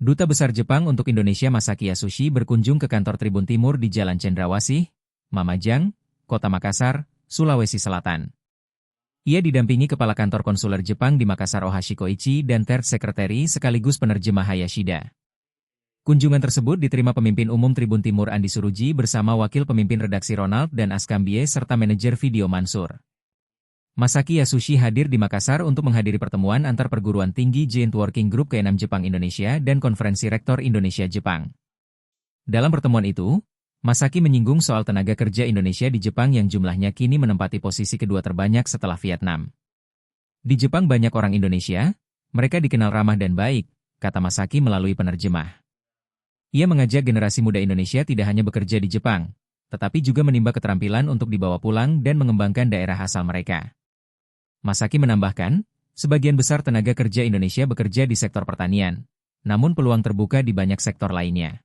Duta Besar Jepang untuk Indonesia Masaki Yasushi berkunjung ke kantor Tribun Timur di Jalan Cendrawasih, Mamajang, Kota Makassar, Sulawesi Selatan. Ia didampingi Kepala Kantor Konsuler Jepang di Makassar Ohashi Koichi dan Third Secretary sekaligus penerjemah Hayashida. Kunjungan tersebut diterima Pemimpin Umum Tribun Timur Andi Suruji bersama Wakil Pemimpin Redaksi Ronald dan Askambie serta Manajer Video Mansur. Masaki Yasushi hadir di Makassar untuk menghadiri pertemuan antar perguruan tinggi Joint Working Group ke-6 Jepang-Indonesia dan Konferensi Rektor Indonesia-Jepang. Dalam pertemuan itu, Masaki menyinggung soal tenaga kerja Indonesia di Jepang yang jumlahnya kini menempati posisi kedua terbanyak setelah Vietnam. Di Jepang banyak orang Indonesia, mereka dikenal ramah dan baik, kata Masaki melalui penerjemah. Ia mengajak generasi muda Indonesia tidak hanya bekerja di Jepang, tetapi juga menimba keterampilan untuk dibawa pulang dan mengembangkan daerah asal mereka. Masaki menambahkan, sebagian besar tenaga kerja Indonesia bekerja di sektor pertanian, namun peluang terbuka di banyak sektor lainnya.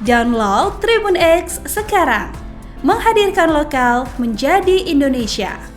Download Tribun X sekarang, menghadirkan lokal menjadi Indonesia.